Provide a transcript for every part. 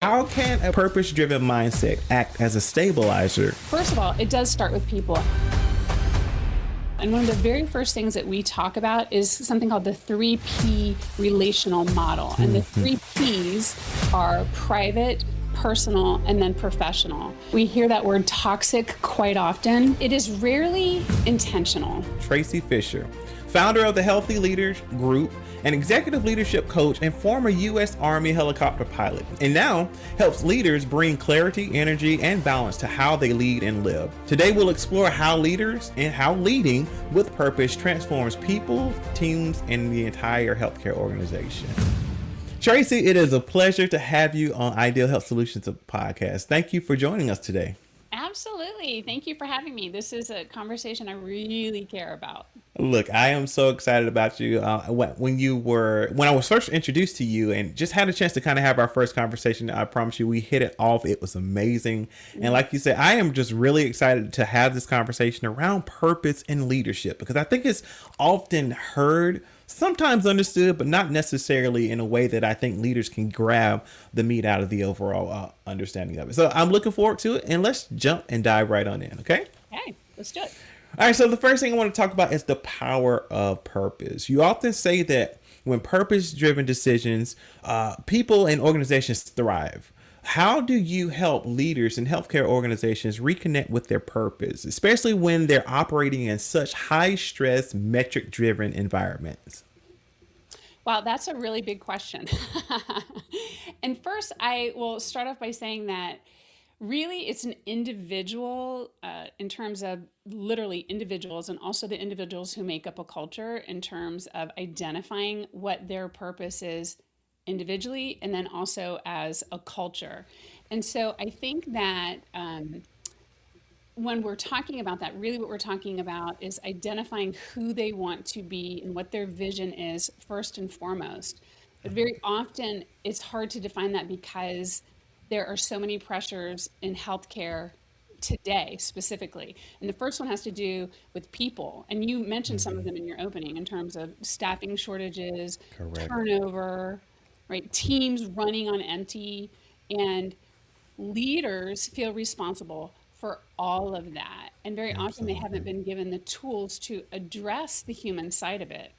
How can a purpose-driven mindset act as a stabilizer? First of all, it does start with people. And one of the very first things that we talk about is something called the 3P relational model. And the 3Ps are private, personal, and then professional. We hear that word toxic quite often. It is rarely intentional. Traci Fisher, founder of the Healthy Leaders Group, an executive leadership coach and former U.S. Army helicopter pilot, and now helps leaders bring clarity, energy, and balance to how they lead and live. Today, we'll explore how leaders and how leading with purpose transforms people, teams, and the entire healthcare organization. Traci, it is a pleasure to have you on Ideal Health Solutions podcast. Thank you for joining us today. Absolutely. Thank you for having me. This is a conversation I really care about. Look, I am so excited about you. When I was first introduced to you and just had a chance to kind of have our first conversation, I promise you we hit it off. It was amazing. And like you said, I am just really excited to have this conversation around purpose and leadership, because I think it's often heard, sometimes understood, but not necessarily in a way that I think leaders can grab the meat out of the overall understanding of it. So I'm looking forward to it, and let's jump and dive right on in. Okay. Okay, let's do it. All right, so the first thing I want to talk about is the power of purpose. You often say that when purpose-driven decisions, people and organizations thrive. How do you help leaders in healthcare organizations reconnect with their purpose, especially when they're operating in such high-stress, metric-driven environments? Wow, that's a really big question. And first, I will start off by saying that really it's an individual in terms of literally individuals, and also the individuals who make up a culture in terms of identifying what their purpose is individually and then also as a culture. And so I think that when we're talking about that, really what we're talking about is identifying who they want to be and what their vision is first and foremost. But very often it's hard to define that because there are so many pressures in healthcare today specifically. And the first one has to do with people. And you mentioned some of them in your opening in terms of staffing shortages, Correct. turnover, right? Teams running on empty, and leaders feel responsible for all of that. And very often they haven't Absolutely. been given the tools to address the human side of it.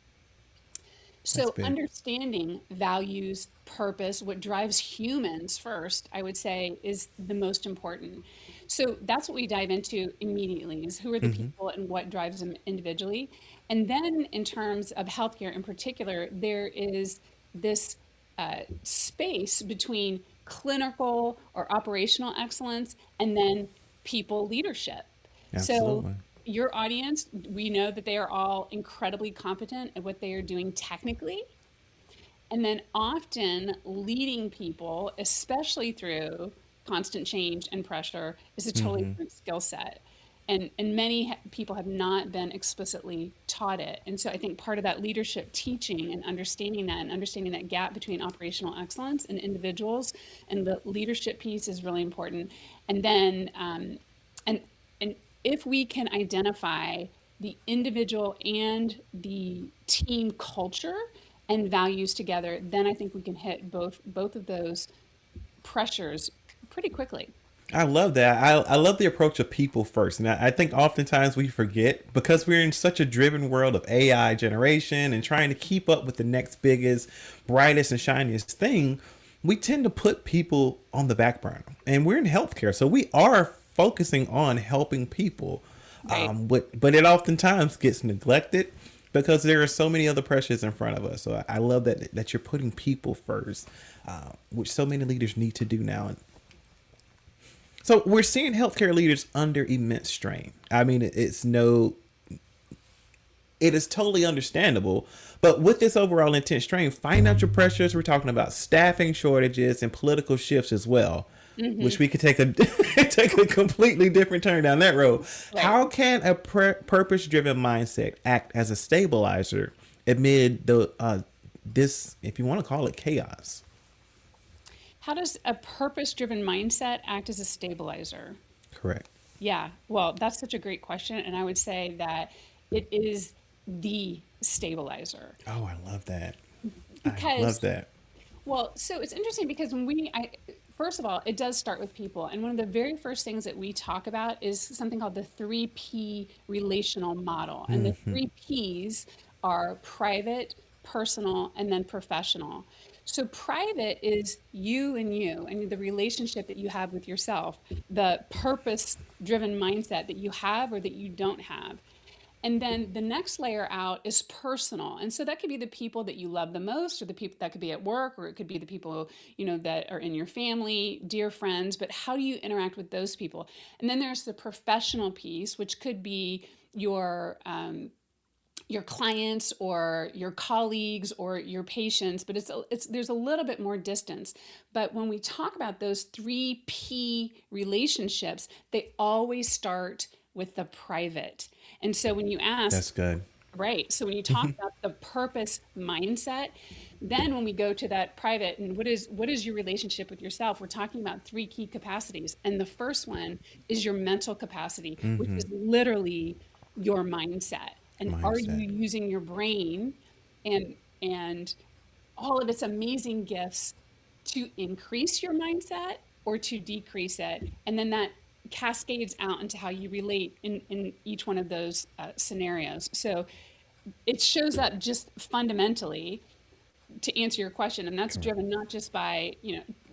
That's So big. understanding values, purpose, what drives humans first, I would say is the most important. So that's what we dive into immediately is who are the people and what drives them individually. And then in terms of healthcare in particular, there is this space between clinical or operational excellence and then people leadership. So Absolutely. your audience, we know that they are all incredibly competent at what they are doing technically. And then often leading people, especially through constant change and pressure, is a totally different skill set. And many people have not been explicitly taught it. And so I think part of that leadership teaching and understanding that gap between operational excellence and individuals and the leadership piece is really important. And then, and, and if we can identify the individual and the team culture and values together, then I think we can hit both of those pressures pretty quickly. I love that. I love the approach of people first. And I think oftentimes we forget, because we're in such a driven world of AI generation and trying to keep up with the next biggest, brightest, and shiniest thing, we tend to put people on the back burner. And we're in healthcare, so we are focusing on helping people. Right. But it oftentimes gets neglected because there are so many other pressures in front of us. So I love that you're putting people first, which so many leaders need to do now. So we're seeing healthcare leaders under immense strain. I mean, it is totally understandable. But with this overall intense strain, financial pressures, we're talking about staffing shortages and political shifts as well, which we could take a take a completely different turn down that road. Right. How can a purpose-driven mindset act as a stabilizer amid this, if you want to call it, chaos? How does a purpose-driven mindset act as a stabilizer? Correct. Yeah, well, that's such a great question. And I would say that it is the stabilizer Oh, I love that. I love because, that. well, so it's interesting because first of all, it does start with people. And one of the very first things that we talk about is something called the 3P relational model. And the Hmm. 3Ps are private, personal, and then professional. So private is you and the relationship that you have with yourself, the purpose driven mindset that you have or that you don't have. And then the next layer out is personal. And so that could be the people that you love the most, or the people that could be at work, or it could be the people, that are in your family, dear friends, but how do you interact with those people? And then there's the professional piece, which could be your clients or your colleagues or your patients, but it's there's a little bit more distance. But when we talk about those 3P relationships, they always start with the private. And so when you ask, That's good. right, so when you talk about the purpose mindset, then when we go to that private and what is your relationship with yourself, we're talking about three key capacities. And the first one is your mental capacity, which Hmm. is literally your mindset. And are Mindset. you using your brain and and all of its amazing gifts to increase your mindset or to decrease it? And then that cascades out into how you relate in each one of those scenarios. So it shows up just fundamentally to answer your question, and that's Correct. driven not just by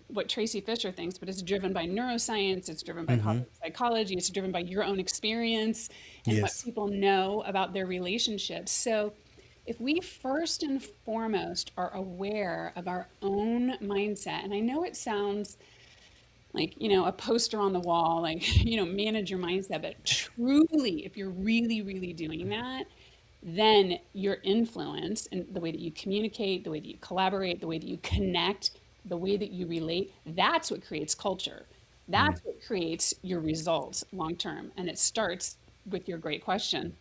what Tracy Fisher thinks, but it's driven by neuroscience, it's driven by Hmm. positive psychology, it's driven by your own experience and what Yes. people know about their relationships. So if we first and foremost are aware of our own mindset, and I know it sounds like a poster on the wall, like manage your mindset, but truly if you're really really doing that, then your influence and the way that you communicate, the way that you collaborate, the way that you connect, the way that you relate, that's what creates culture. That's what creates your results long term. And it starts with your great question,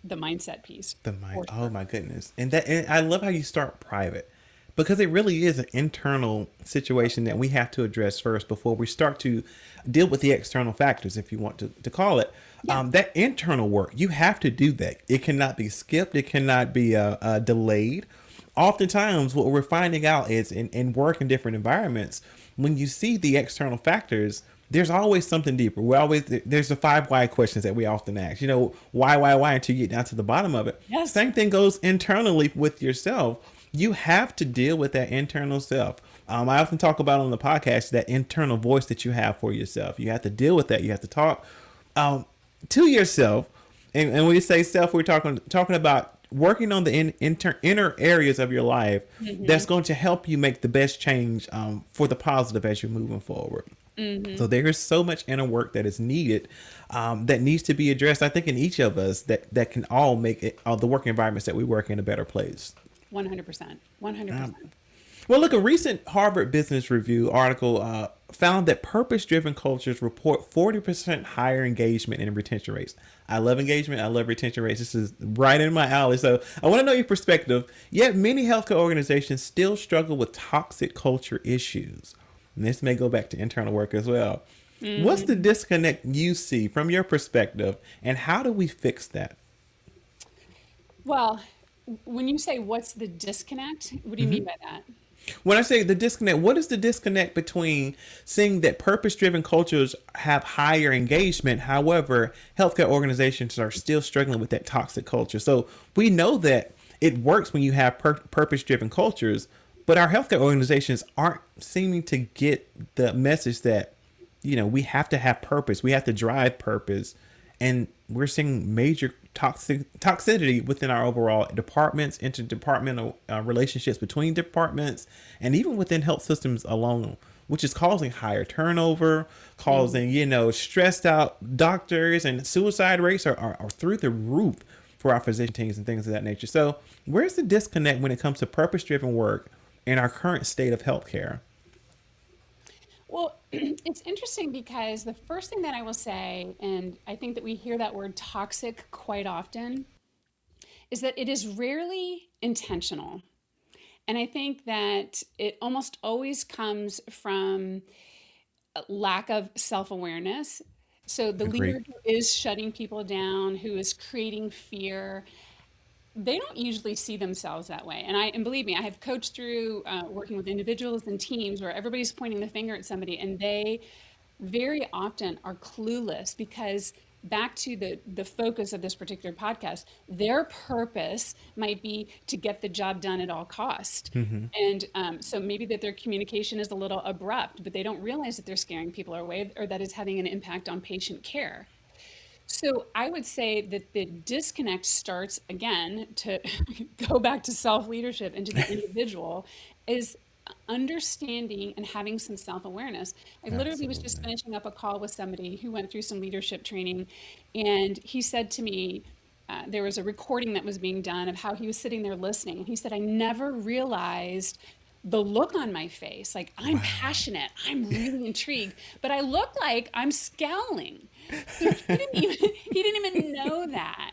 the mindset piece, The mind. for Oh sure. my goodness. And I love how you start private, because it really is an internal situation that we have to address first before we start to deal with the external factors, if you want to call it. Yeah. That internal work, you have to do that. It cannot be skipped. It cannot be delayed. Oftentimes, what we're finding out is in work in different environments, when you see the external factors, there's always something deeper. There's the five why questions that we often ask. Why until you get down to the bottom of it. Yes. Same thing goes internally with yourself. You have to deal with that internal self. I often talk about on the podcast that internal voice that you have for yourself. You have to deal with that. You have to talk um, to yourself. And when you say self, we're talking about working on the inner areas of your life that's Hmm. going to help you make the best change for the positive as you're moving forward. So Hmm. there is so much inner work that is needed, that needs to be addressed. I think in each of us that can all make it, the work environments that we work in, a better place. 100%. Um, 100%. well, look, a recent Harvard Business Review article found that purpose-driven cultures report 40% higher engagement and retention rates. I love engagement. I love retention rates. This is right in my alley. So I want to know your perspective. Yet many healthcare organizations still struggle with toxic culture issues. And this may go back to internal work as well. What's the Hmm. disconnect you see from your perspective, and how do we fix that? Well, when you say what's the disconnect, what do you mean by that? When I say the disconnect, what is the disconnect between seeing that purpose driven cultures have higher engagement, however, healthcare organizations are still struggling with that toxic culture? So we know that it works when you have purpose driven cultures, but our healthcare organizations aren't seeming to get the message that, we have to have purpose, we have to drive purpose, and we're seeing major toxicity within our overall departments, interdepartmental relationships between departments, and even within health systems alone, which is causing higher turnover, causing Mhm. stressed out doctors, and suicide rates are through the roof for our physician teams and things of that nature. So where's the disconnect when it comes to purpose driven work in our current state of healthcare? Well, it's interesting because the first thing that I will say, and I think that we hear that word toxic quite often, is that it is rarely intentional. And I think that it almost always comes from a lack of self awareness. So the leader Agreed. who is shutting people down, who is creating fear, they don't usually see themselves that way. And believe me, I have coached through working with individuals and teams where everybody's pointing the finger at somebody, and they very often are clueless because back to the focus of this particular podcast, their purpose might be to get the job done at all cost. Mm-hmm. And so maybe that their communication is a little abrupt, but they don't realize that they're scaring people away or that it's having an impact on patient care. So I would say that the disconnect starts again to go back to self leadership and to the individual is understanding and having some self awareness. I literally was just Absolutely. finishing up a call with somebody who went through some leadership training, and he said to me, there was a recording that was being done of how he was sitting there listening. And he said, I never realized the look on my face. Like, I'm Wow. passionate, I'm really intrigued, but I look like I'm scowling. So he didn't even know that.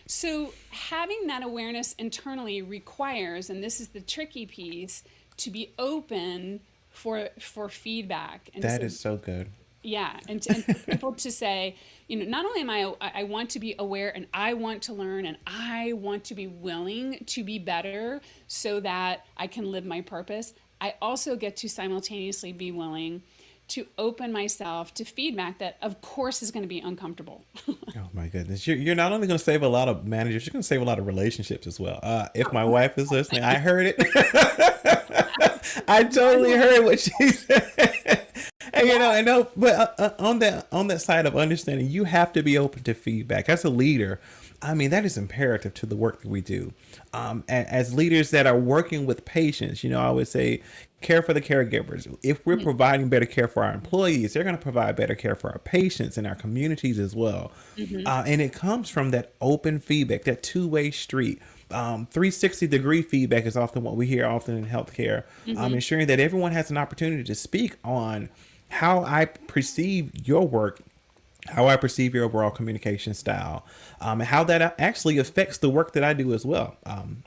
So having that awareness internally requires, and this is the tricky piece, to be open for feedback and to That say, is so good. yeah, and for people to say, not only am I want to be aware and I want to learn and I want to be willing to be better so that I can live my purpose. I also get to simultaneously be willing to open myself to feedback that, of course, is going to be uncomfortable. Oh my goodness. You're not only going to save a lot of managers, you're going to save a lot of relationships as well. If my wife is listening, I heard it. I totally heard what she said. And I know, but on that side of understanding, you have to be open to feedback as a leader. I mean, that is imperative to the work that we do. As leaders that are working with patients, I would say care for the caregivers. If we're providing better care for our employees, they're going to provide better care for our patients and our communities as well. Hmm. And it comes from that open feedback, that two-way street. 360-degree feedback is often what we hear often in healthcare, Hmm. ensuring that everyone has an opportunity to speak on how I perceive your work, how I perceive your overall communication style, and how that actually affects the work that I do as well.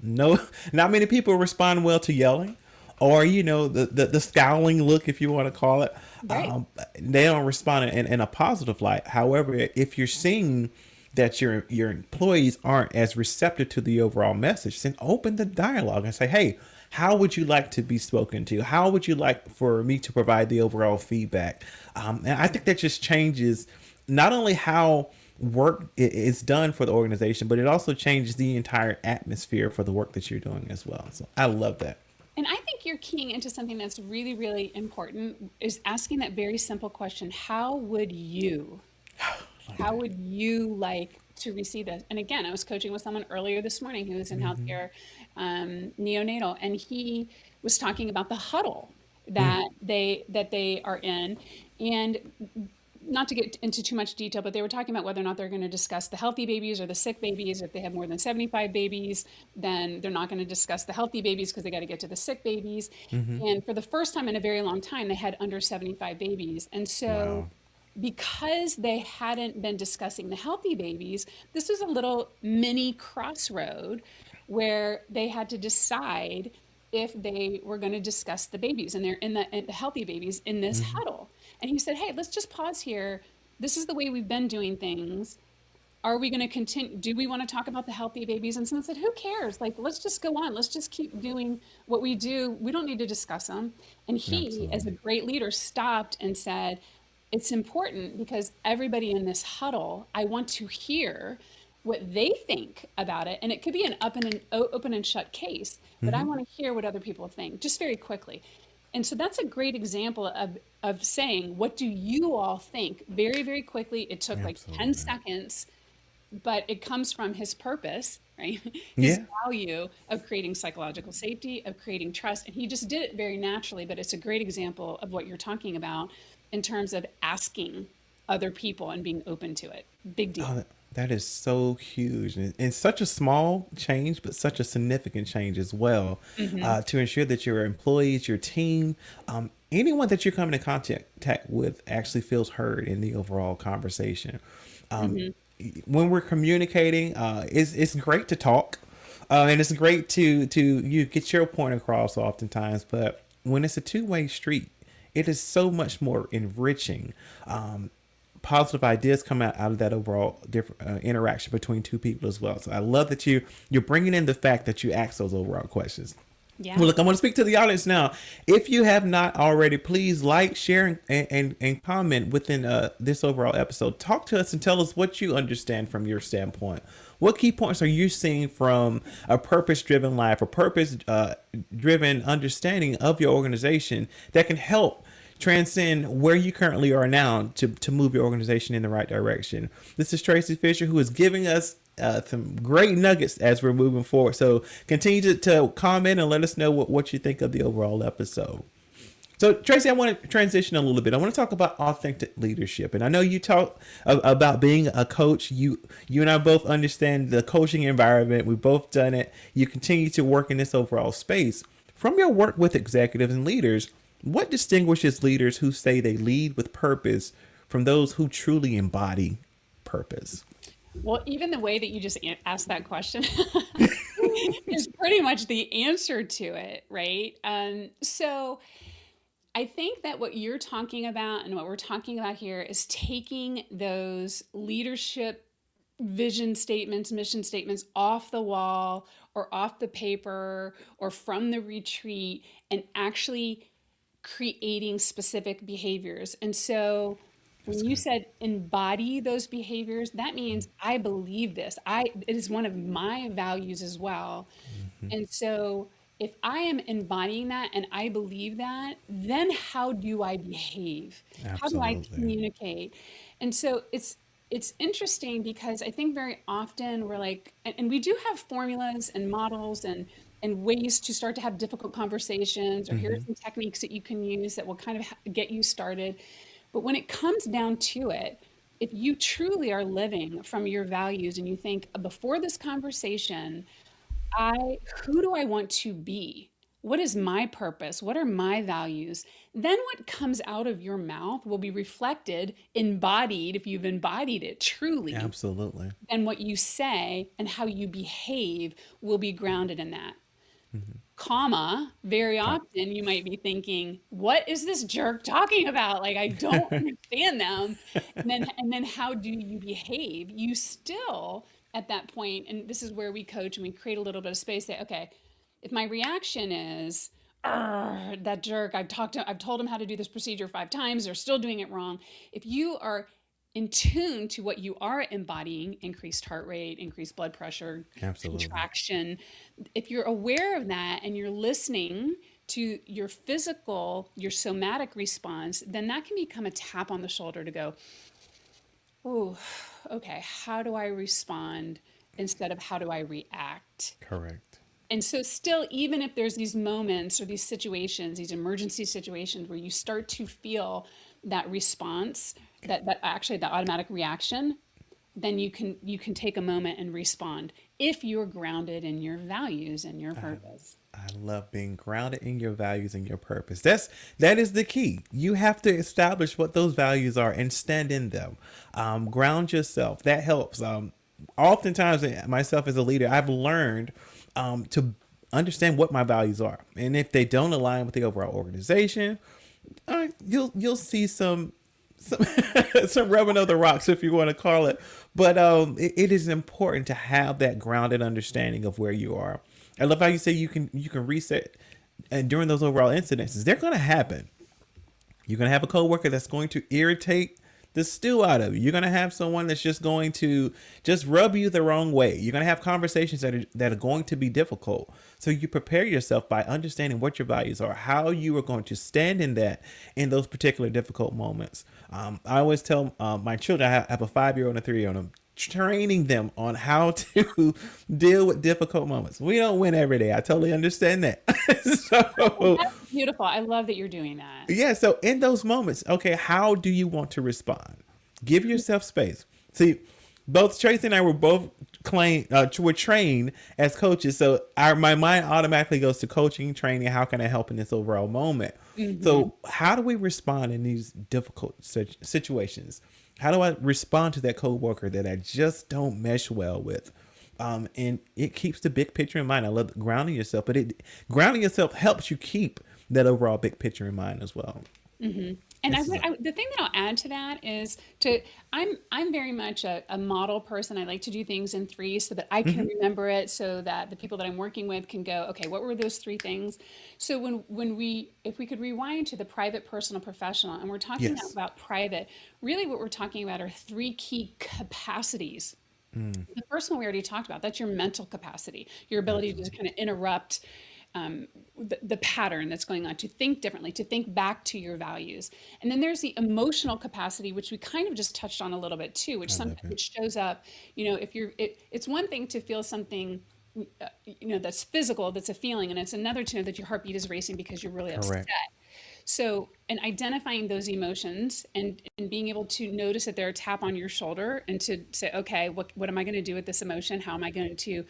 No, not many people respond well to yelling, or the scowling look, if you want to call it. Right. They don't respond in a positive light. However, if you're seeing that your employees aren't as receptive to the overall message, then open the dialogue and say, hey, how would you like to be spoken to? How would you like for me to provide the overall feedback? And I think that just changes not only how work is done for the organization, but it also changes the entire atmosphere for the work that you're doing as well. So I love that. And I think you're keying into something that's really, really important is asking that very simple question. How would you like to receive this? And again, I was coaching with someone earlier this morning who was in Mm-hmm. healthcare, neonatal, and he was talking about the huddle Mm. that they are in. And not to get into too much detail, but they were talking about whether or not they're going to discuss the healthy babies or the sick babies. If they have more than 75 babies, then they're not going to discuss the healthy babies because they got to get to the sick babies. Mm-hmm. And for the first time in a very long time, they had under 75 babies. And so Wow. because they hadn't been discussing the healthy babies, this was a little mini crossroad where they had to decide if they were going to discuss the babies and they're in the healthy babies in this Mm-hmm. huddle. And he said, hey, let's just pause here. This is the way we've been doing things. Are we going to continue? Do we want to talk about the healthy babies? And someone said, who cares? Like, let's just go on. Let's just keep doing what we do. We don't need to discuss them. And he, as a Absolutely. great leader, stopped and said, it's important because everybody in this huddle, I want to hear what they think about it. And it could be an open and shut case, but I Mm-hmm. want to hear what other people think just very quickly. And so that's a great example of saying, what do you all think? Very, very quickly. It took like 10 Absolutely. seconds, but it comes from his purpose, right? His Yeah. value of creating psychological safety, of creating trust. And he just did it very naturally, but it's a great example of what you're talking about in terms of asking other people and being open to it. Big Oh, deal. that is so huge, and such a small change, but such a significant change as well, Hmm. to ensure that your employees, your team, anyone that you're coming in contact with actually feels heard in the overall conversation. Um, Hmm. when we're communicating, it's great to talk, and it's great to you get your point across oftentimes, but when it's a two-way street, it is so much more enriching. positive ideas come out of that overall different interaction between two people as well. So I love that you're bringing in the fact that you ask those overall questions. Yeah. Well, look, I want to speak to the audience now. If you have not already, please like, share, and comment within this overall episode. Talk to us and tell us what you understand from your standpoint. What key points are you seeing from a purpose-driven life, a purpose-driven understanding of your organization that can help transcend where you currently are now to move your organization in the right direction? This is Traci Fisher, who is giving us some great nuggets as we're moving forward. So continue to comment and let us know what you think of the overall episode. So Traci, I want to transition a little bit. I want to talk about authentic leadership. And I know you talk about being a coach. You and I both understand the coaching environment. We've both done it. You continue to work in this overall space. From your work with executives and leaders, what distinguishes leaders who say they lead with purpose from those who truly embody purpose? Well, even the way that you just asked that question is pretty much the answer to it, right? So I think that what you're talking about and what we're talking about here is taking those leadership vision statements, mission statements off the wall or off the paper or from the retreat and actually creating specific behaviors. And so when you said embody those behaviors, that means I believe this. It is one of my values as well. And so if I am embodying that and I believe that, then how do I behave? How do I Absolutely. communicate? And so it's interesting because I think very often we're like, and we do have formulas and models and ways to start to have difficult conversations, or here are some techniques that you can use that will kind of get you started. But when it comes down to it, if you truly are living from your values and you think before this conversation, who do I want to be? What is my purpose? What are my values? Then what comes out of your mouth will be reflected, embodied, if you've embodied it truly. Absolutely. And what you say and how you behave will be grounded in that. Comma, very often you might be thinking, what is this jerk talking about? Like, I don't understand them. And then how do you behave? You still, at that point, and this is where we coach and we create a little bit of space, say, okay, if my reaction is, that jerk, I've told him how to do this procedure 5 times, they're still doing it wrong. If you are in tune to what you are embodying, increased heart rate, increased blood pressure, Absolutely. contraction, if you're aware of that and you're listening to your physical, your somatic response, then that can become a tap on the shoulder to go, oh, okay, how do I respond instead of how do I react? Correct. And so still, even if there's these moments or these situations, these emergency situations where you start to feel that response, that actually the automatic reaction, then you can take a moment and respond if you're grounded in your values and your purpose. I love being grounded in your values and your purpose. That is the key. You have to establish what those values are and stand in them. Ground yourself. That helps. Oftentimes, myself as a leader, I've learned to understand what my values are, and if they don't align with the overall organization, you'll see some some rubbing of the rocks, if you want to call it. But it is important to have that grounded understanding of where you are. I love how you say you can reset, and during those overall incidences, they're going to happen. You're going to have a coworker that's going to irritate the stew out of you. You're going to have someone that's just going to just rub you the wrong way. You're going to have conversations that are going to be difficult. So you prepare yourself by understanding what your values are, how you are going to stand in those particular difficult moments. I always tell my children, I have a 5-year-old and a 3-year-old. I'm training them on how to deal with difficult moments. We don't win every day. I totally understand that. That's beautiful. I love that you're doing that. Yeah. So in those moments, okay, how do you want to respond? Give yourself space. See, both Traci and I were both were trained as coaches. So my mind automatically goes to coaching, training. How can I help in this overall moment? So how do we respond in these difficult situations? How do I respond to that coworker that I just don't mesh well with? And it keeps the big picture in mind. I love grounding yourself, but grounding yourself helps you keep that overall big picture in mind as well. And This is a the thing that I'll add to that is to I'm very much a model person. I like to do things in three so that I can hmm remember it, so that the people that I'm working with can go, okay, what were those three things? So when we if we could rewind to the private, personal, professional, and we're talking now yes. about private, really what we're talking about are three key capacities. Mm, The first one we already talked about. That's your mental capacity, your ability to absolutely. kind of interrupt the pattern that's going on, to think differently, to think back to your values. And then there's the emotional capacity, which we kind of just touched on a little bit too, I love it. which shows up, if it's one thing to feel something, that's physical, that's a feeling, and it's another to know that your heartbeat is racing because you're really upset. Correct. So, and identifying those emotions and being able to notice that they're a tap on your shoulder and to say, okay, what am I going to do with this emotion? How am I going to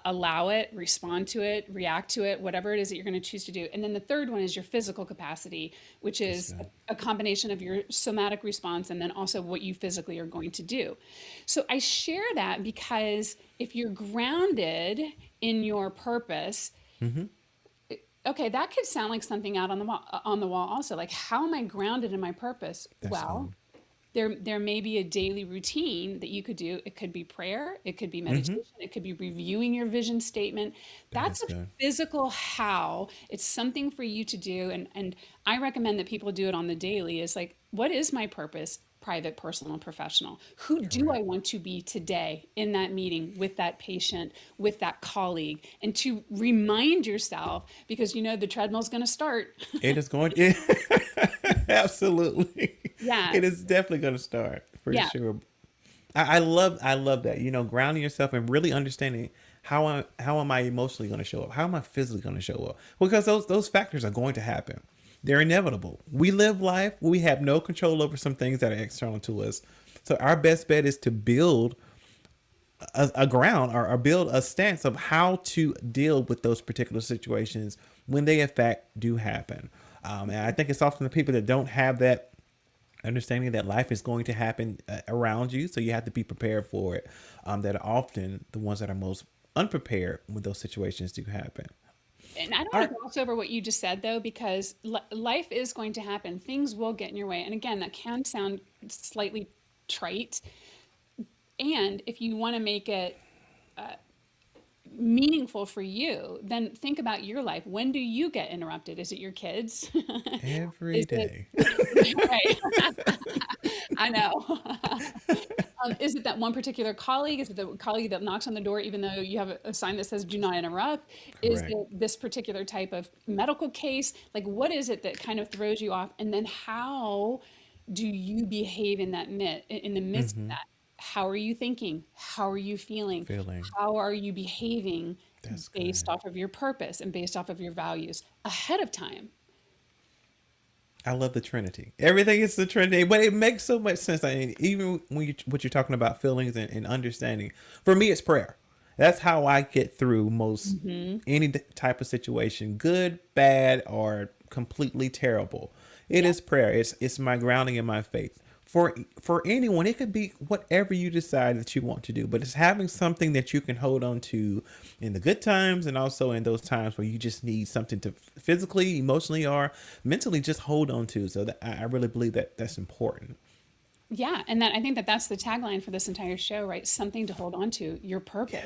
allow it, respond to it, react to it, whatever it is that you're going to choose to do. And then the third one is your physical capacity, which That's is good. a combination of your somatic response and then also what you physically are going to do. So I share that because if you're grounded in your purpose, hmm okay, that could sound like something out on the wall also. Like, how am I grounded in my purpose? That's Well, good. there may be a daily routine that you could do. It could be prayer, it could be hmm meditation, it could be reviewing your vision statement. That That's is a good. physical how. It's something for you to do, and I recommend that people do it on the daily. Is like, what is my purpose? Private, personal, and professional. Who do I Correct. want to be today in that meeting with that patient, with that colleague? And to remind yourself, because the treadmill's going to start. It is going. Absolutely. Yeah, It is definitely going to start for yeah. sure. I love that. Grounding yourself and really understanding how am I emotionally going to show up? How am I physically going to show up? Because those factors are going to happen. They're inevitable. We live life. We have no control over some things that are external to us. So our best bet is to build a ground, or build a stance of how to deal with those particular situations when they in fact do happen. And I think it's often the people that don't have that understanding that life is going to happen around you, so you have to be prepared for it, that are often the ones that are most unprepared when those situations do happen. And I don't All want right. to gloss over what you just said, though, because life is going to happen. Things will get in your way. And again, that can sound slightly trite. And if you want to make it meaningful for you, then think about your life. When do you get interrupted? Is it your kids? Every Is it, day. right? I know. Is it that one particular colleague? Is it the colleague that knocks on the door even though you have a sign that says do not interrupt? Is Correct. it this particular type of medical case? Like, what is it that kind of throws you off? And then how do you behave in in the midst of Mm-hmm. that? How are you thinking? How are you feeling? Feeling. How are you behaving That's based good. off of your purpose and based off of your values ahead of time? I love the Trinity. Everything is the Trinity, but it makes so much sense. I mean, even when what you're talking about feelings and understanding, for me, it's prayer. That's how I get through most Hmm. any type of situation, good, bad, or completely terrible. It Yeah. is prayer. It's my grounding in my faith. For anyone, it could be whatever you decide that you want to do, but it's having something that you can hold on to in the good times and also in those times where you just need something to physically, emotionally, or mentally just hold on to. So that I really believe that that's important. Yeah, and that I think that that's the tagline for this entire show, right? Something to hold on to, your Yeah, purpose.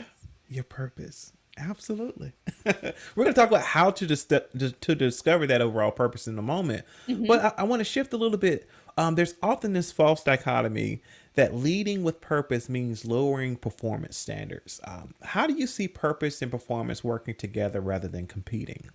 your purpose. Absolutely. We're going to talk about how to discover that overall purpose in a moment. Hmm. But I want to shift a little bit. There's often this false dichotomy that leading with purpose means lowering performance standards. How do you see purpose and performance working together rather than competing?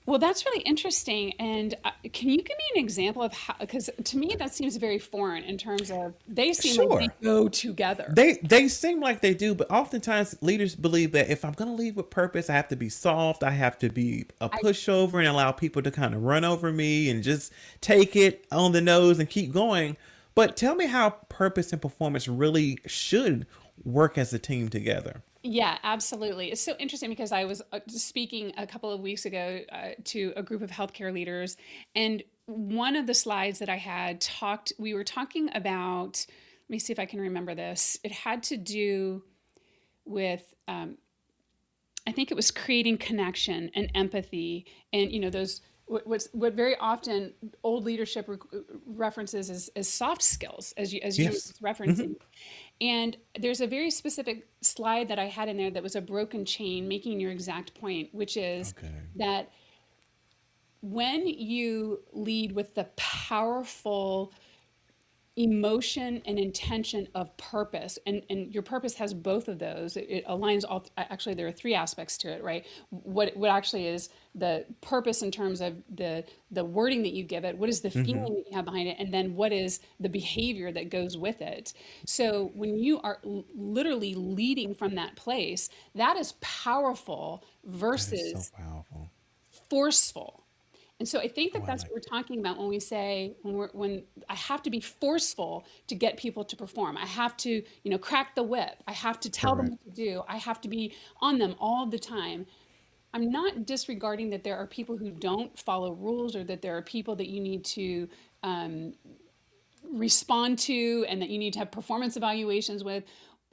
Well, that's really interesting. And can you give me an example of how? Because to me, that seems very foreign in terms of they seem like they Sure. go together. They seem like they do, but oftentimes leaders believe that if I'm going to lead with purpose, I have to be soft. I have to be a I pushover and allow people to kind of run over me and just take it on the nose and keep going. But tell me how purpose and performance really should work as a team together. Yeah, absolutely. It's so interesting because I was speaking a couple of weeks ago to a group of healthcare leaders, and one of the slides that I had we were talking about, let me see if I can remember this. It had to do with, I think it was creating connection and empathy and, those what very often old leadership references as soft skills, as you were Yes. just referencing. And there's a very specific slide that I had in there that was a broken chain, making your exact point, which is Okay. that when you lead with the powerful emotion and intention of purpose, and your purpose has both of those, it aligns all. Actually, there are three aspects to it, right? What actually is the purpose in terms of the wording that you give it, what is the Mm-hmm. feeling that you have behind it, and then what is the behavior that goes with it. So when you are literally leading from that place, that is powerful That is so versus powerful. forceful. And so I think Oh, that I that's like what we're that. talking about when we say when I have to be forceful to get people to perform. I have to, crack the whip. I have to tell them Correct. what to do. I have to be on them all the time. I'm not disregarding that there are people who don't follow rules, or that there are people that you need to um, respond to and that you need to have performance evaluations with.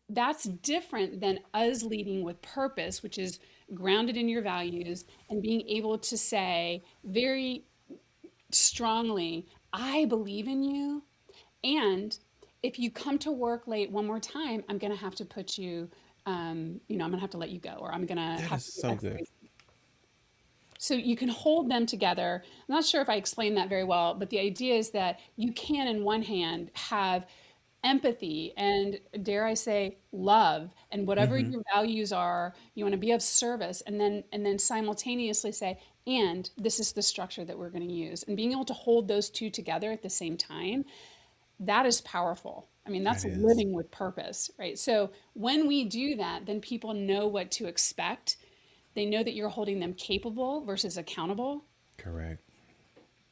That's different than us leading with purpose, which is grounded in your values and being able to say very strongly, I believe in you. And if you come to work late one more time, I'm going to have to put you, I'm going to have to let you go, or I'm going to That have is to do so X, good. Y, Z. So you can hold them together. I'm not sure if I explained that very well, but the idea is that you can, in one hand, have empathy and, dare I say, love, and whatever Mm-hmm. your values are, you want to be of service, and then simultaneously say, and this is the structure that we're going to use. And being able to hold those two together at the same time, that is powerful. I mean, That that's is living with purpose, right? So when we do that, then people know what to expect. They know that you're holding them capable versus accountable. correct.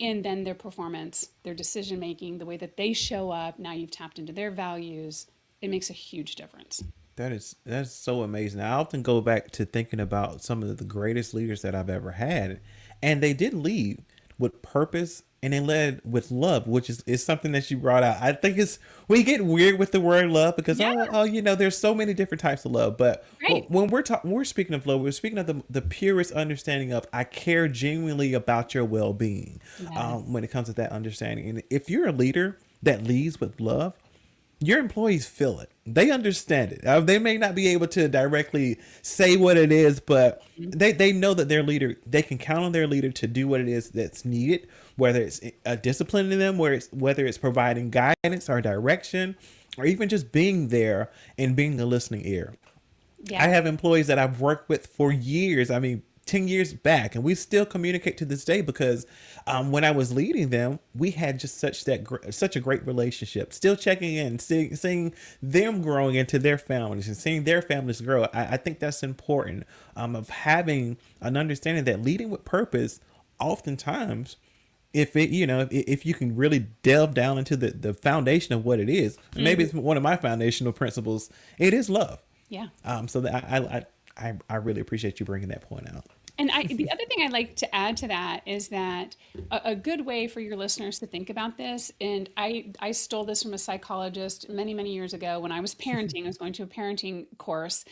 And then their performance, their decision making, the way that they show up, now you've tapped into their values. It makes a huge difference. That's so amazing. I often go back to thinking about some of the greatest leaders that I've ever had, and they did lead with purpose and they led with love, which is something that you brought out. I think it's we get weird with the word love because Yeah, there's so many different types of love. But right. when we're speaking of love, we're speaking of the purest understanding of I care genuinely about your well being. Yes. When it comes to that understanding, and if you're a leader that leads with love, your employees feel it. They understand it. They may not be able to directly say what it is, but they know that their leader, they can count on their leader to do what it is that's needed, whether it's a disciplining them, whether it's providing guidance or direction, or even just being there and being a listening ear. I Yeah. have employees that I've worked with for years. I mean, 10 years back, and we still communicate to this day because when I was leading them, we had just such a great relationship. Still checking in, seeing them growing into their families and seeing their families grow. I think that's important, of having an understanding that leading with purpose, oftentimes, if you can really delve down into the foundation of what it is, and maybe Mhm. it's one of my foundational principles, it is love. Yeah. So that I really appreciate you bringing that point out. And the other thing I'd like to add to that is that a good way for your listeners to think about this, and I stole this from a psychologist many, many years ago when I was parenting. I was going to a parenting course.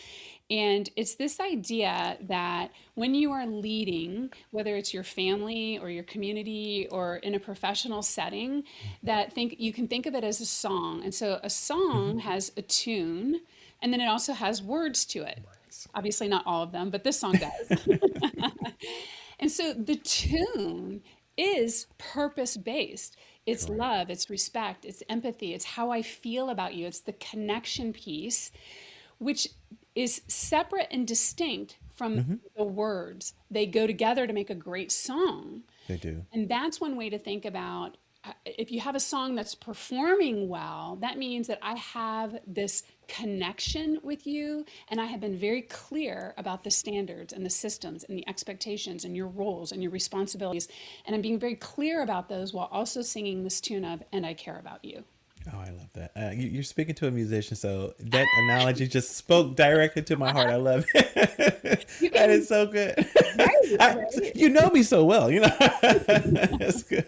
And it's this idea that when you are leading, whether it's your family or your community or in a professional setting, that you can think of it as a song. And so a Mm-hmm. song has a tune, and then it also has words to it. Obviously, not all of them, but this song does. And so the tune is purpose based. It's Correct. love, it's respect, it's empathy, it's how I feel about you, it's the connection piece, which is separate and distinct from Mm-hmm. the words. They go together to make a great song. They do. And that's one way to think about, if you have a song that's performing well, that means that I have this connection with you, and I have been very clear about the standards and the systems and the expectations and your roles and your responsibilities. And I'm being very clear about those while also singing this tune of, and I care about you. Oh, I love that. You're speaking to a musician, so that analogy just spoke directly to my heart. I love it. You That can, is so good. right, right. You know me so well, you know. That's good.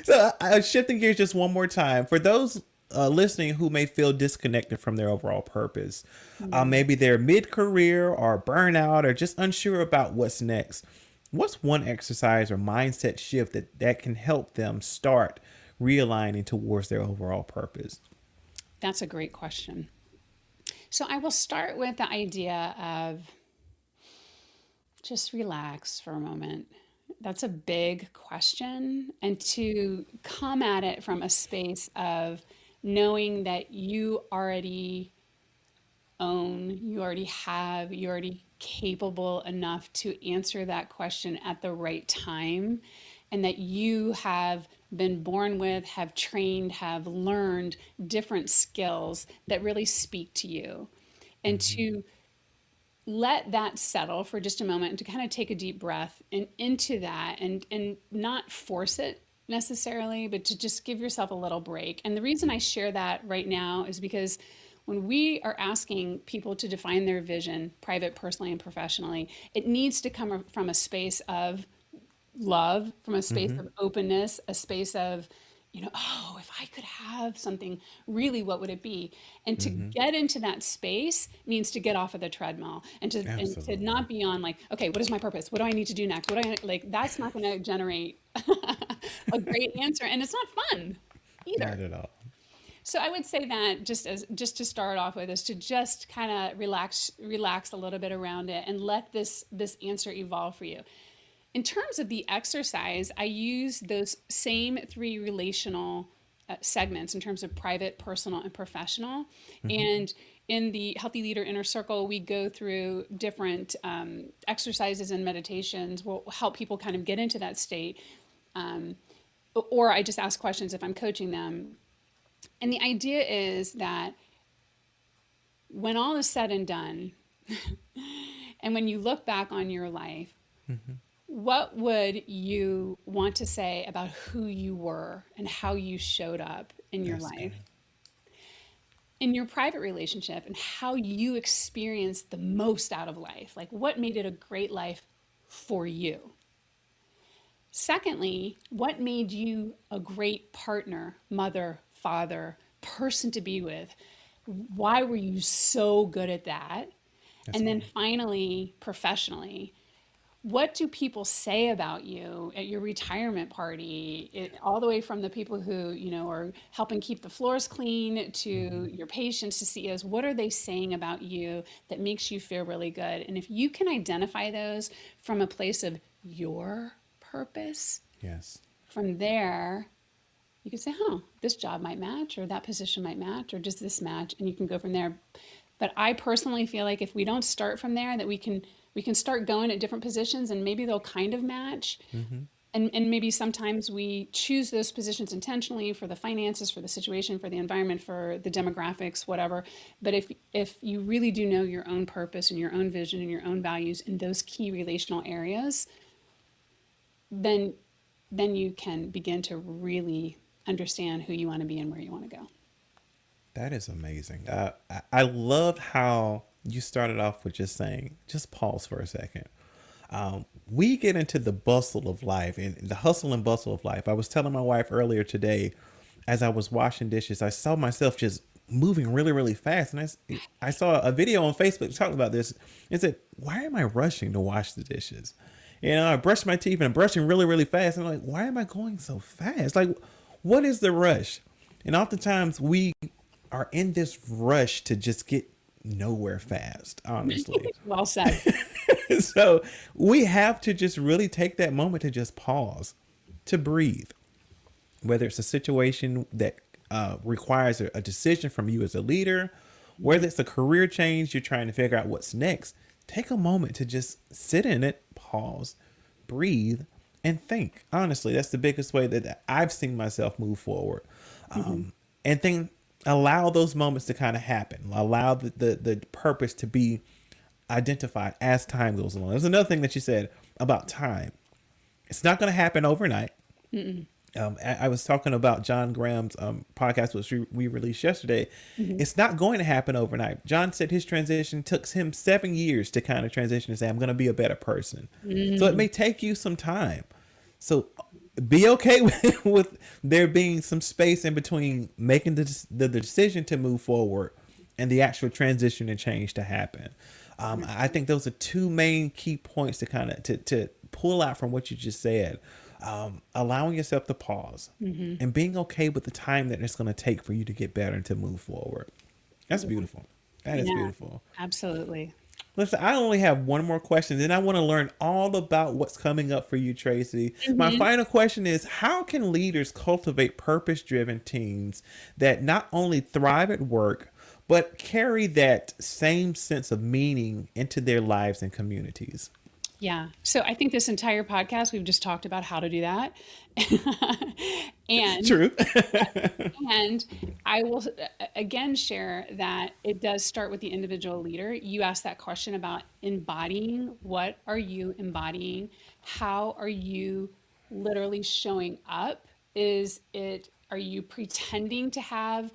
So, shifting gears just one more time for those listening who may feel disconnected from their overall purpose. Mm. Maybe they're mid-career or burnout or just unsure about what's next. what's one exercise or mindset shift that can help them start realigning towards their overall purpose? That's a great question. So I will start with the idea of just relax for a moment. That's a big question. And to come at it from a space of knowing that you already own, you already have, you're already capable enough to answer that question at the right time, and that you have been born with, have trained, have learned different skills that really speak to you. And Mm-hmm. to let that settle for just a moment and to kind of take a deep breath and into that and not force it necessarily, but to just give yourself a little break. And the reason I share that right now is because when we are asking people to define their vision, private, personally, and professionally, it needs to come from a space of love, from a space Mm-hmm. of openness, a space of, oh, if I could have something, really, what would it be? And to Mm-hmm. get into that space means to get off of the treadmill and to Absolutely. not be on like, okay, what is my purpose? What do I need to do next? What do I like? That's not going to generate a great answer, and it's not fun Not either. at all. So I would say that just to start off with is to just kind of relax a little bit around it and let this answer evolve for you. In terms of the exercise, I use those same three relational segments in terms of private, personal, and professional. Mm-hmm. And in the Healthy Leader Inner Circle, we go through different exercises and meditations will help people kind of get into that state. Um, or I just ask questions if I'm coaching them. And the idea is that when all is said and done, and when you look back on your life, Mm-hmm. what would you want to say about who you were and how you showed up in your That's life, good. in your private relationship, and how you experienced the most out of life? Like, what made it a great life for you? Secondly, what made you a great partner, mother, father, person to be with? Why were you so good at that? That's And then good. finally, professionally, what do people say about you at your retirement party? All the way from the people who, are helping keep the floors clean to Mm-hmm. your patients to CEOs. What are they saying about you that makes you feel really good? And if you can identify those from a place of your purpose, Yes. from there, you can say, huh, this job might match, or that position might match, or does this match? And you can go from there. But I personally feel like if we don't start from there, that we can start going at different positions and maybe they'll kind of match. Mm-hmm. And maybe sometimes we choose those positions intentionally for the finances, for the situation, for the environment, for the demographics, whatever. But if you really do know your own purpose and your own vision and your own values in those key relational areas, then then you can begin to really understand who you want to be and where you want to go. That is amazing. I love how you started off with just saying, just pause for a second. We get into the bustle of life and the hustle and bustle of life. I was telling my wife earlier today, as I was washing dishes, I saw myself just moving really, really fast. And I saw a video on Facebook talking about this. It said, why am I rushing to wash the dishes? I brushed my teeth and I'm brushing really, really fast. And I'm like, why am I going so fast? Like, what is the rush? And oftentimes we are in this rush to just get nowhere fast, honestly. Well said. So we have to just really take that moment to just pause, to breathe, whether it's a situation that requires a decision from you as a leader, whether it's a career change, you're trying to figure out what's next. Take a moment to just sit in it, pause, breathe, and think. Honestly, that's the biggest way that I've seen myself move forward. Mhm. And then allow those moments to kind of happen. Allow the purpose to be identified as time goes along. There's another thing that you said about time. It's not going to happen overnight. Mm-mm. I was talking about John Graham's podcast, which we released yesterday. Mhm. It's not going to happen overnight. John said his transition took him 7 years to kind of transition and say, I'm going to be a better person. So it Mm. may take you some time. So be okay with there being some space in between making the decision to move forward and the actual transition and change to happen. I think those are two main key points to kind of to pull out from what you just said, allowing yourself to pause Hmm. and being okay with the time that it's going to take for you to get better and to move forward. That's Yeah. beautiful. That is Yeah, beautiful. absolutely. Listen, I only have one more question, then I want to learn all about what's coming up for you, Tracy. My Hmm. final question is, how can leaders cultivate purpose driven teams that not only thrive at work, but carry that same sense of meaning into their lives and communities? Yeah. So I think this entire podcast, we've just talked about how to do that. And True. And I will again share that it does start with the individual leader. You asked that question about embodying. What are you embodying? How are you literally showing up? Are you pretending to have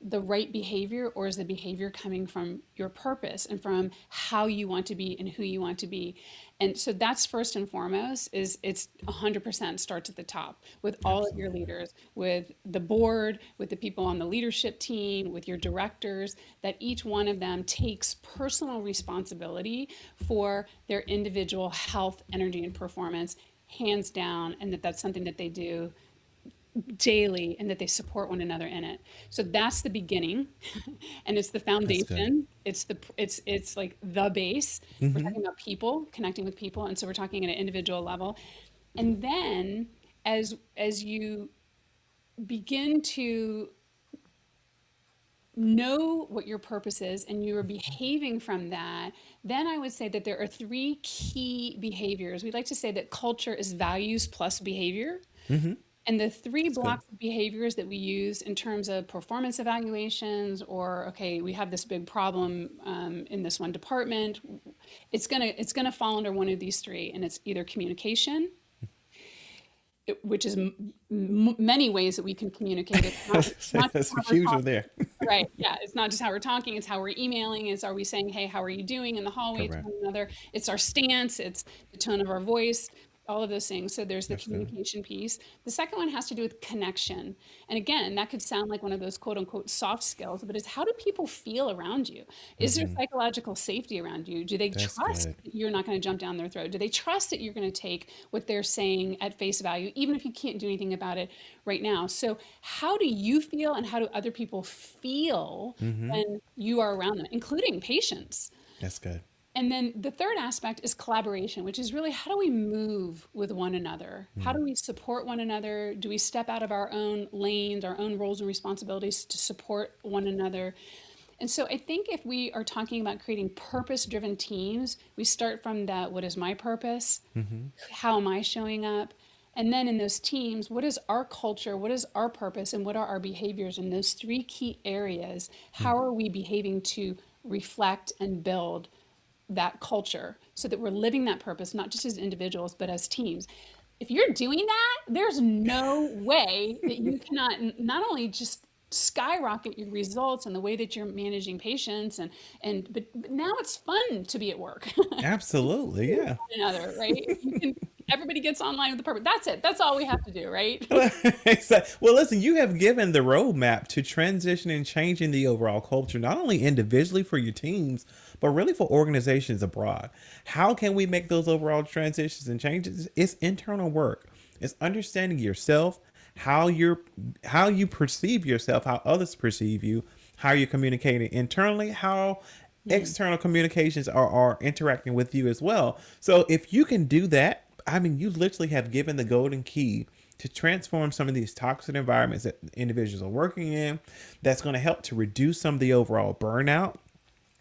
the right behavior, or is the behavior coming from your purpose and from how you want to be and who you want to be? And so that's first and foremost. Is it's 100% starts at the top with all of your Absolutely. leaders, with the board, with the people on the leadership team, with your directors, that each one of them takes personal responsibility for their individual health, energy, and performance, hands down, and that's something that they do daily and that they support one another in it. So that's the beginning and it's the That's good. foundation. It's like the base. We're Mm-hmm. talking about people, connecting with people, and so we're talking at an individual level. And then as you begin to know what your purpose is and you are behaving from that, then I would say that there are three key behaviors. We like to say that culture is values plus behavior. Mm-hmm. And the three That's good. blocks of behaviors that we use in terms of performance evaluations, or okay, we have this big problem in this one department, it's gonna fall under one of these three, and it's either communication, which is many ways that we can communicate. It's not just That's how we're huge one talking. there. Right. Yeah. It's not just how we're talking, it's how we're emailing. It's are we saying, hey, how are you doing in the hallway to Correct. one another? It's our stance, it's the tone of our voice, all of those things. So there's the That's good. communication piece. The second one has to do with connection. And again, that could sound like one of those quote unquote soft skills, but it's how do people feel around you? Is there Mm-hmm. psychological safety around you? Do they That's trust good. that you're not going to jump down their throat? Do they trust that you're going to take what they're saying at face value, even if you can't do anything about it right now? So, how do you feel and how do other people feel Mm-hmm. when you are around them, including patients? That's good. And then the third aspect is collaboration, which is really how do we move with one another? How Mm. do we support one another? Do we step out of our own lanes, our own roles and responsibilities to support one another? And so I think if we are talking about creating purpose driven teams, we start from that what is my purpose? Mm-hmm. How am I showing up? And then in those teams, what is our culture? What is our purpose? And what are our behaviors in those three key areas? How are we behaving to reflect and build that culture so that we're living that purpose, not just as individuals, but as teams? If you're doing that, there's no way that you cannot not only just skyrocket your results and the way that you're managing patients but now it's fun to be at work. Absolutely. Yeah. One another, right? You can everybody gets online with the purpose. That's it. That's all we have to do, right? Well, listen, you have given the roadmap to transition and changing the overall culture, not only individually for your teams, but really for organizations abroad. How can we make those overall transitions and changes? It's internal work. It's understanding yourself, how you perceive yourself, how others perceive you, how you're communicating internally, how Mm. external communications are interacting with you as well. So if you can do that, I mean, you literally have given the golden key to transform some of these toxic environments that individuals are working in. That's going to help to reduce some of the overall burnout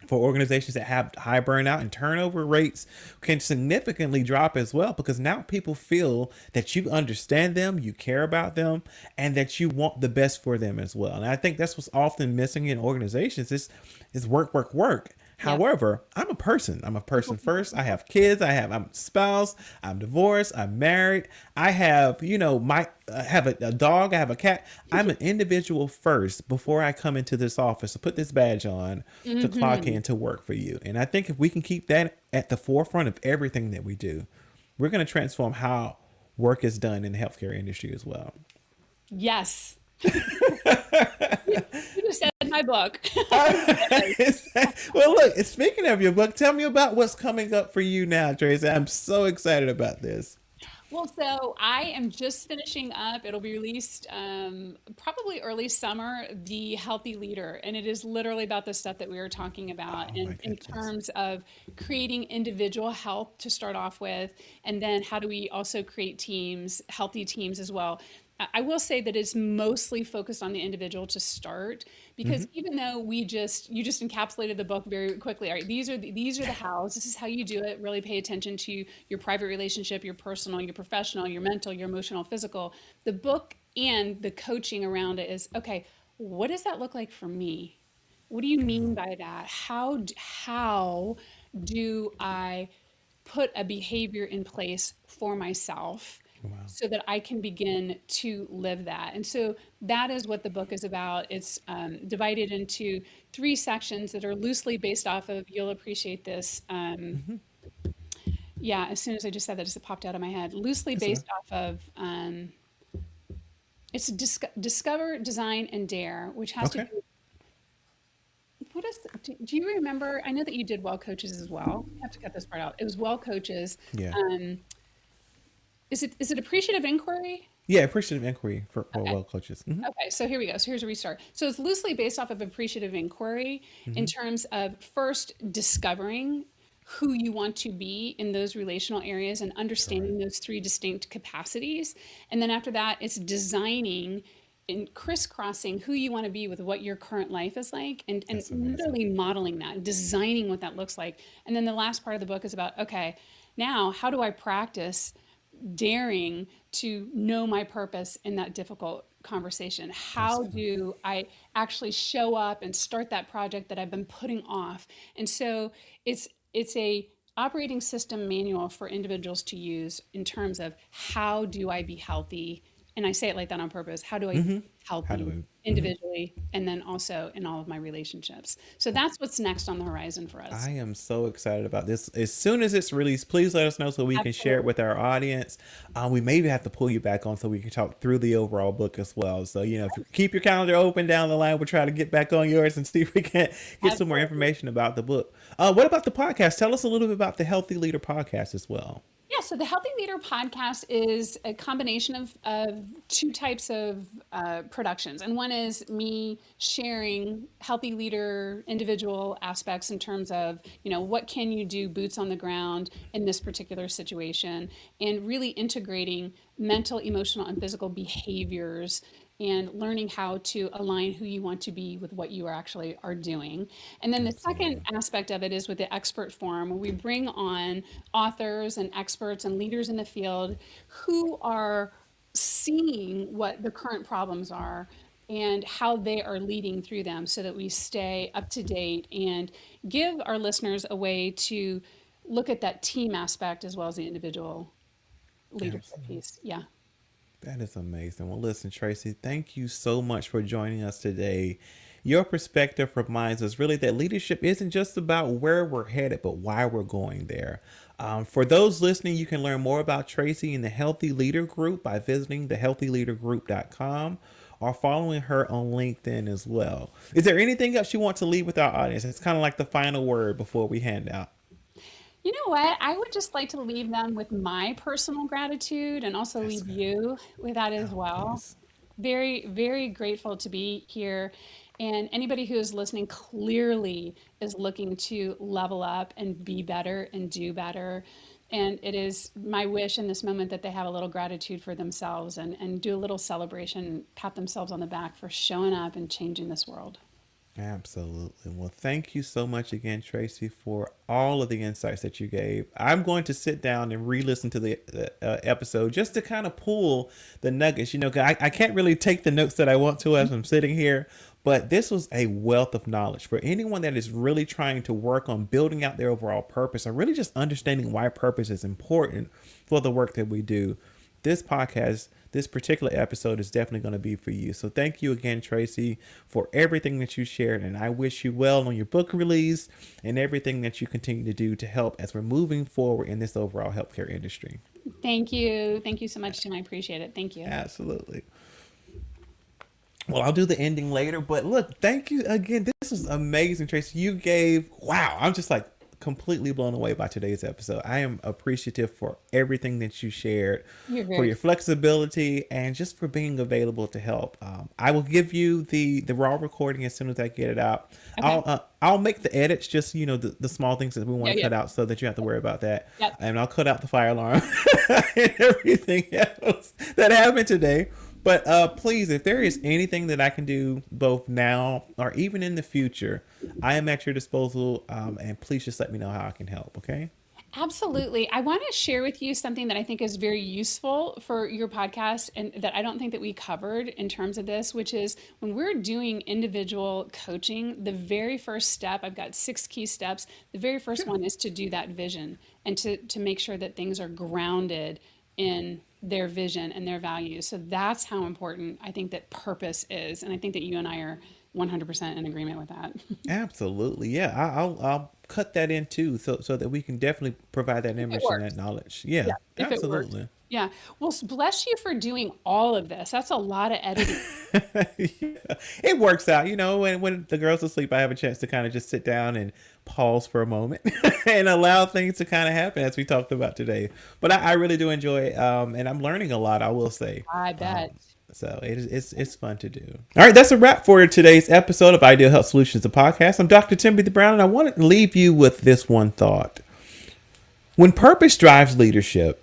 for organizations that have high burnout, and turnover rates can significantly drop as well, because now people feel that you understand them, you care about them, and that you want the best for them as well. And I think that's what's often missing in organizations is work, work, work. Yep. However, I'm a person. I'm a person first. I have kids. I'm a spouse. I'm divorced. I'm married. I have, I have a dog. I have a cat. I'm an individual first before I come into this office to put this badge on to clock Hmm. in to work for you. And I think if we can keep that at the forefront of everything that we do, we're going to transform how work is done in the healthcare industry as well. Yes. You just said my book. Well, look, speaking of your book, tell me about what's coming up for you now, Tracy. I'm so excited about this. Well, so I am just finishing up. It'll be released probably early summer, The Healthy Leader. And it is literally about the stuff that we were talking about Oh my in goodness. terms of creating individual health to start off with. And then how do we also create teams, healthy teams as well. I will say that it's mostly focused on the individual to start because even though you just encapsulated the book very quickly. All right, these are the hows. This is how you do it. Really pay attention to your private relationship, your personal, your professional, your mental, your emotional, physical. The book and the coaching around it is okay. What does that look like for me? What do you mean by that? How do I put a behavior in place for myself Wow. so that I can begin to live that? And so that is what the book is about. It's divided into three sections that are loosely based off of, you'll appreciate this. Yeah, as soon as I just said that, it popped out of my head. Loosely That's okay. based off of, it's discover, design, and dare, which has to Okay. do. What is, do you remember? I know that you did well coaches as well. I have to cut this part out. It was well coaches. Yeah. Um, is it appreciative inquiry? Yeah. Appreciative inquiry for Okay. well coaches. Okay, so here we go. So here's a restart. So it's loosely based off of appreciative inquiry in terms of first discovering who you want to be in those relational areas and Right. understanding those three distinct capacities. And then after that, it's designing and crisscrossing who you want to be with what your current life is like and That's amazing. literally modeling that, designing what that looks like. And then the last part of the book is about, okay, now how do I practice daring to know my purpose in that difficult conversation? That's How do I actually show up and start that project that I've been putting off? And so it's a operating system manual for individuals to use in terms of how do I be healthy? And I say it like that on purpose. How do I be how do healthy we? individually and then also in all of my relationships? So that's what's next on the horizon for I us. am so excited about this. As soon as it's released, please let us know so we can share it Absolutely. with our audience. We maybe have to pull you back on so we can talk through the overall book as well. So, if you keep your calendar open down the line, we'll try to get back on yours and see if we can get some more Absolutely. information about the book. What about the podcast? Tell us a little bit about the Healthy Leader podcast as well. Yeah, so the Healthy Leader podcast is a combination of two types of productions. And one is me sharing healthy leader individual aspects in terms of, what can you do boots on the ground in this particular situation, and really integrating mental, emotional, and physical behaviors and learning how to align who you want to be with what you actually are doing. And then the second Absolutely. aspect of it is with the expert forum, where we bring on authors and experts and leaders in the field who are seeing what the current problems are and how they are leading through them so that we stay up to date and give our listeners a way to look at that team aspect as well as the individual leadership Absolutely. piece. Yeah. That is amazing. Well, listen, Tracy, thank you so much for joining us today. Your perspective reminds us really that leadership isn't just about where we're headed, but why we're going there. For those listening, you can learn more about Tracy in the Healthy Leader Group by visiting thehealthyleadergroup.com or following her on LinkedIn as well. Is there anything else you want to leave with our audience? It's kind of like the final word before we hand out. You know what? I would just like to leave them with my personal gratitude and also That's leave good. you with that as Oh, well. please. Very, very grateful to be here. And anybody who is listening clearly is looking to level up and be better and do better. And it is my wish in this moment that they have a little gratitude for themselves and do a little celebration, pat themselves on the back for showing up and changing this world. Absolutely. Well, thank you so much again, Tracy, for all of the insights that you gave. I'm going to sit down and re-listen to the episode just to kind of pull the nuggets. 'Cause I can't really take the notes that I want to as I'm sitting here, but this was a wealth of knowledge for anyone that is really trying to work on building out their overall purpose or really just understanding why purpose is important for the work that we do. This podcast, this particular episode is definitely going to be for you. So thank you again, Tracy, for everything that you shared. And I wish you well on your book release and everything that you continue to do to help as we're moving forward in this overall healthcare industry. Thank you. Thank you so much, Tim. I appreciate it. Thank you. Absolutely. Well, I'll do the ending later, but look, thank you again. This is amazing, Tracy. You gave, wow, I'm just like completely blown away by today's episode. I am appreciative for everything that you shared, You're for very your flexibility, and just for being available to help. I will give you the raw recording as soon as I get it out. okay. I'll make the edits, just the small things that we Yeah, want to yeah. cut out, so that you have to worry about that. Yep. And I'll cut out the fire alarm and everything else that happened today. But please, if there is anything that I can do both now or even in the future, I am at your disposal. And please just let me know how I can help. Okay. Absolutely. I want to share with you something that I think is very useful for your podcast and that I don't think that we covered in terms of this, which is when we're doing individual coaching, the very first step, I've got 6 key steps. The very first one is to do that vision and to make sure that things are grounded in their vision and their values. So that's how important I think that purpose is. And I think that you and I are 100% in agreement with that. Absolutely. Yeah. I'll cut that in too, so that we can definitely provide that If it information, that works. knowledge. Yeah. Yeah, if it works. Absolutely. Yeah. Well, bless you for doing all of this. That's a lot of editing. Yeah. It works out, when the girls asleep, I have a chance to kind of just sit down and pause for a moment and allow things to kind of happen as we talked about today. But I really do enjoy it. And I'm learning a lot, I will say. I bet. So it's fun to do. All right, that's a wrap for today's episode of Ideal Health Solutions, the podcast. I'm Dr. Timothy Brown, and I want to leave you with this one thought. When purpose drives leadership,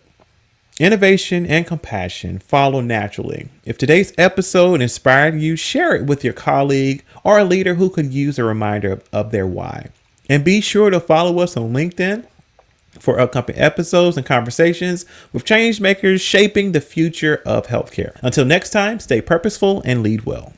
innovation and compassion follow naturally. If today's episode inspired you, share it with your colleague or a leader who could use a reminder of their why. And be sure to follow us on LinkedIn for upcoming episodes and conversations with change makers shaping the future of healthcare. Until next time, stay purposeful and lead well.